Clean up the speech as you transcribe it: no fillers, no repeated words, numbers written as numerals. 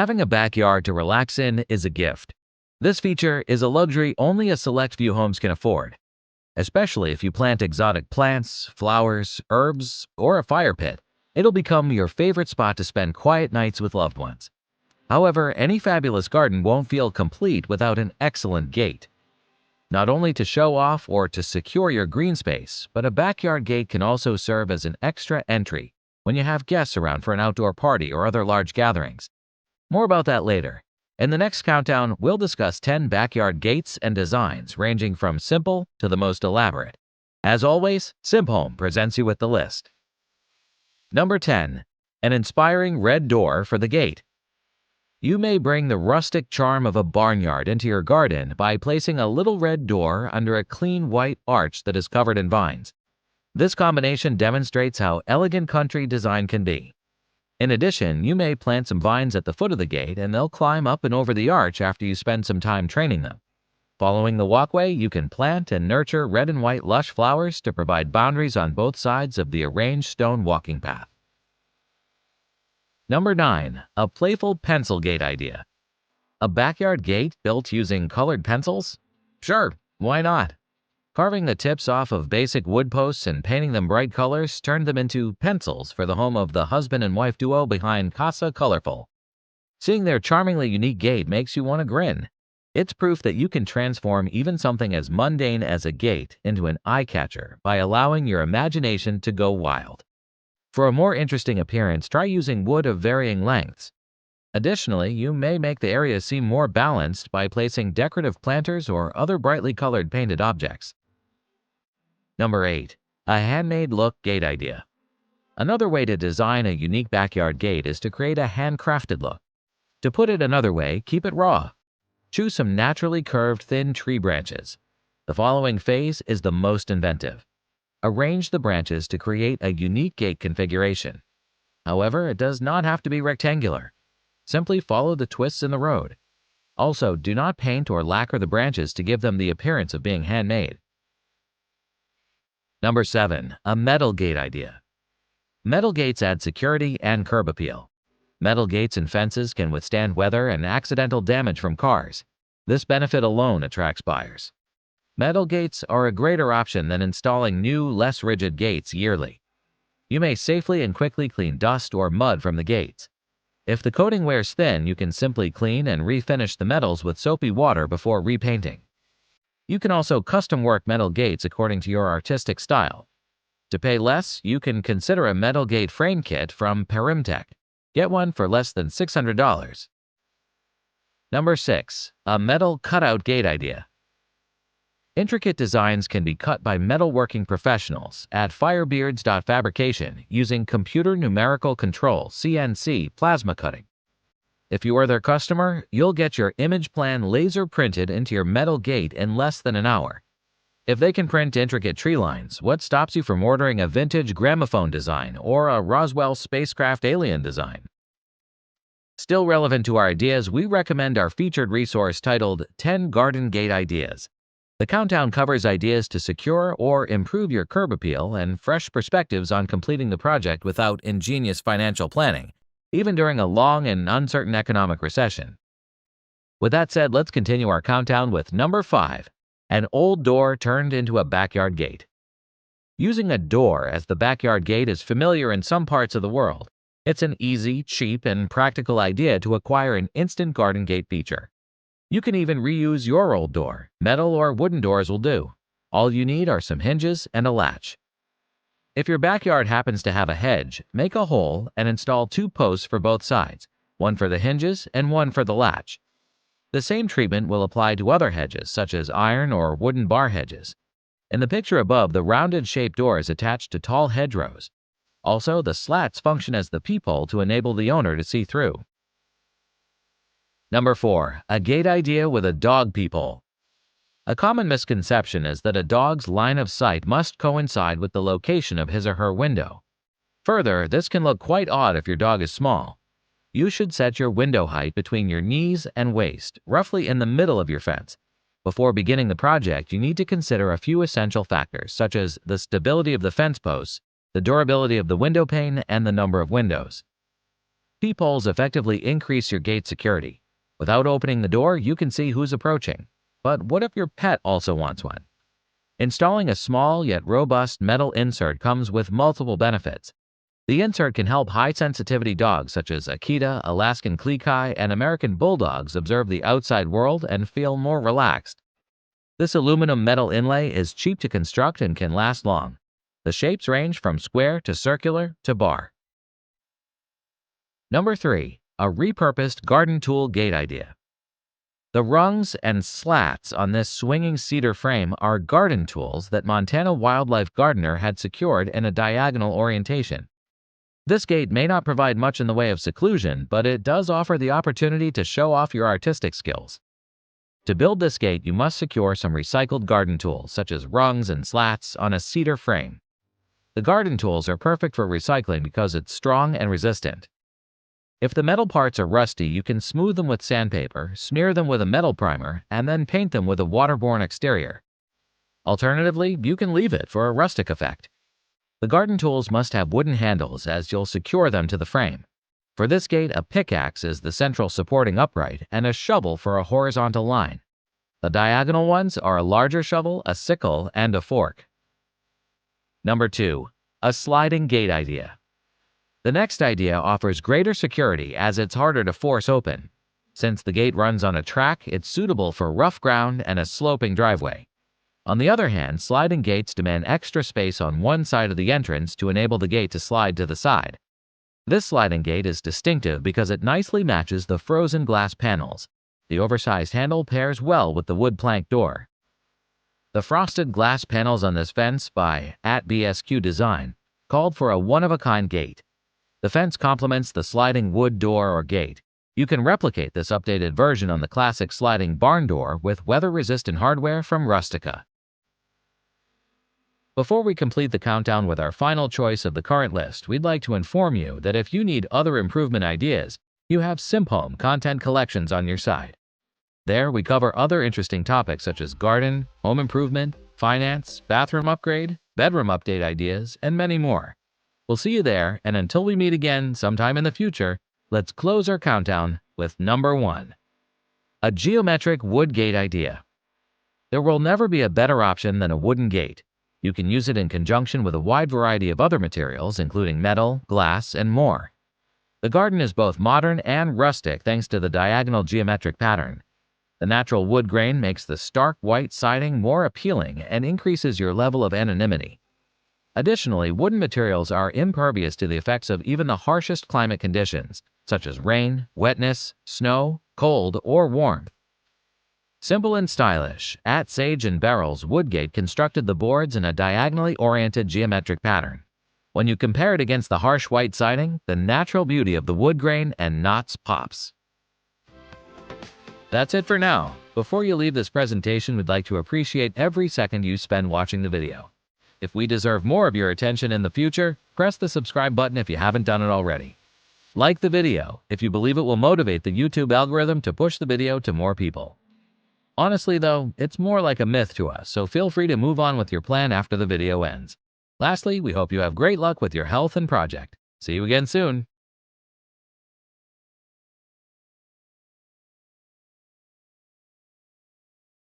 Having a backyard to relax in is a gift. This feature is a luxury only a select few homes can afford, especially if you plant exotic plants, flowers, herbs, or a fire pit. It'll become your favorite spot to spend quiet nights with loved ones. However, any fabulous garden won't feel complete without an excellent gate. Not only to show off or to secure your green space, but a backyard gate can also serve as an extra entry when you have guests around for an outdoor party or other large gatherings. More about that later. In the next countdown, we'll discuss 10 backyard gates and designs ranging from simple to the most elaborate. As always, SimHome presents you with the list. Number 10. An inspiring red door for the gate. You may bring the rustic charm of a barnyard into your garden by placing a little red door under a clean white arch that is covered in vines. This combination demonstrates how elegant country design can be. In addition, you may plant some vines at the foot of the gate and they'll climb up and over the arch after you spend some time training them. Following the walkway, you can plant and nurture red and white lush flowers to provide boundaries on both sides of the arranged stone walking path. Number 9. A playful pencil gate idea. A backyard gate built using colored pencils? Sure, why not? Carving the tips off of basic wood posts and painting them bright colors turned them into pencils for the home of the husband and wife duo behind Casa Colorful. Seeing their charmingly unique gate makes you want to grin. It's proof that you can transform even something as mundane as a gate into an eye-catcher by allowing your imagination to go wild. For a more interesting appearance, try using wood of varying lengths. Additionally, you may make the area seem more balanced by placing decorative planters or other brightly colored painted objects. Number 8. A handmade look gate idea. Another way to design a unique backyard gate is to create a handcrafted look. To put it another way, keep it raw. Choose some naturally curved thin tree branches. The following phase is the most inventive. Arrange the branches to create a unique gate configuration. However, it does not have to be rectangular. Simply follow the twists in the road. Also, do not paint or lacquer the branches to give them the appearance of being handmade. Number 7. A metal gate idea. Metal gates add security and curb appeal. Metal gates and fences can withstand weather and accidental damage from cars. This benefit alone attracts buyers. Metal gates are a greater option than installing new, less rigid gates yearly. You may safely and quickly clean dust or mud from the gates. If the coating wears thin, you can simply clean and refinish the metals with soapy water before repainting. You can also custom work metal gates according to your artistic style. To pay less, you can consider a metal gate frame kit from Perimtech. Get one for less than $600. Number 6. A metal cutout gate idea. Intricate designs can be cut by metalworking professionals at Firebeards.fabrication using computer numerical control (CNC) plasma cutting. If you are their customer, you'll get your image plan laser printed into your metal gate in less than an hour. If they can print intricate tree lines, what stops you from ordering a vintage gramophone design or a Roswell spacecraft alien design? Still relevant to our ideas, we recommend our featured resource titled 10 Garden Gate Ideas. The countdown covers ideas to secure or improve your curb appeal and fresh perspectives on completing the project without ingenious financial planning, even during a long and uncertain economic recession. With that said, let's continue our countdown with number 5, an old door turned into a backyard gate. Using a door as the backyard gate is familiar in some parts of the world. It's an easy, cheap, and practical idea to acquire an instant garden gate feature. You can even reuse your old door. Metal or wooden doors will do. All you need are some hinges and a latch. If your backyard happens to have a hedge, make a hole and install 2 posts for both sides, one for the hinges and one for the latch. The same treatment will apply to other hedges, such as iron or wooden bar hedges. In the picture above, the rounded shaped door is attached to tall hedgerows. Also, the slats function as the peephole to enable the owner to see through. Number 4. A gate idea with a dog peephole. A common misconception is that a dog's line of sight must coincide with the location of his or her window. Further, this can look quite odd if your dog is small. You should set your window height between your knees and waist, roughly in the middle of your fence. Before beginning the project, you need to consider a few essential factors, such as the stability of the fence posts, the durability of the window pane, and the number of windows. Peepholes effectively increase your gate security. Without opening the door, you can see who's approaching. But what if your pet also wants one? Installing a small yet robust metal insert comes with multiple benefits. The insert can help high-sensitivity dogs such as Akita, Alaskan Klee-Kai, and American Bulldogs observe the outside world and feel more relaxed. This aluminum metal inlay is cheap to construct and can last long. The shapes range from square to circular to bar. Number 3. A repurposed garden tool gate idea. The rungs and slats on this swinging cedar frame are garden tools that Montana wildlife gardener had secured in a diagonal orientation. This gate may not provide much in the way of seclusion, but it does offer the opportunity to show off your artistic skills. To build this gate, you must secure some recycled garden tools, such as rungs and slats, on a cedar frame. The garden tools are perfect for recycling because it's strong and resistant. If the metal parts are rusty, you can smooth them with sandpaper, smear them with a metal primer, and then paint them with a waterborne exterior. Alternatively, you can leave it for a rustic effect. The garden tools must have wooden handles, as you'll secure them to the frame. For this gate, a pickaxe is the central supporting upright and a shovel for a horizontal line. The diagonal ones are a larger shovel, a sickle, and a fork. Number 2. A sliding gate idea. The next idea offers greater security as it's harder to force open. Since the gate runs on a track, it's suitable for rough ground and a sloping driveway. On the other hand, sliding gates demand extra space on one side of the entrance to enable the gate to slide to the side. This sliding gate is distinctive because it nicely matches the frozen glass panels. The oversized handle pairs well with the wood plank door. The frosted glass panels on this fence by @BSQ Design called for a one-of-a-kind gate. The fence complements the sliding wood door or gate. You can replicate this updated version on the classic sliding barn door with weather-resistant hardware from Rustica. Before we complete the countdown with our final choice of the current list, we'd like to inform you that if you need other improvement ideas, you have SimpHome Content Collections on your side. There, we cover other interesting topics such as garden, home improvement, finance, bathroom upgrade, bedroom update ideas, and many more. We'll see you there, and until we meet again sometime in the future, let's close our countdown with number 1. A geometric wood gate idea. There will never be a better option than a wooden gate. You can use it in conjunction with a wide variety of other materials, including metal, glass, and more. The garden is both modern and rustic thanks to the diagonal geometric pattern. The natural wood grain makes the stark white siding more appealing and increases your level of anonymity. Additionally, wooden materials are impervious to the effects of even the harshest climate conditions, such as rain, wetness, snow, cold, or warmth. Simple and stylish, Sage and Barrel's Woodgate constructed the boards in a diagonally oriented geometric pattern. When you compare it against the harsh white siding, the natural beauty of the wood grain and knots pops. That's it for now. Before you leave this presentation, we'd like to appreciate every second you spend watching the video. If we deserve more of your attention in the future, press the subscribe button if you haven't done it already. Like the video if you believe it will motivate the YouTube algorithm to push the video to more people. Honestly though, it's more like a myth to us, so feel free to move on with your plan after the video ends. Lastly, we hope you have great luck with your health and project. See you again soon.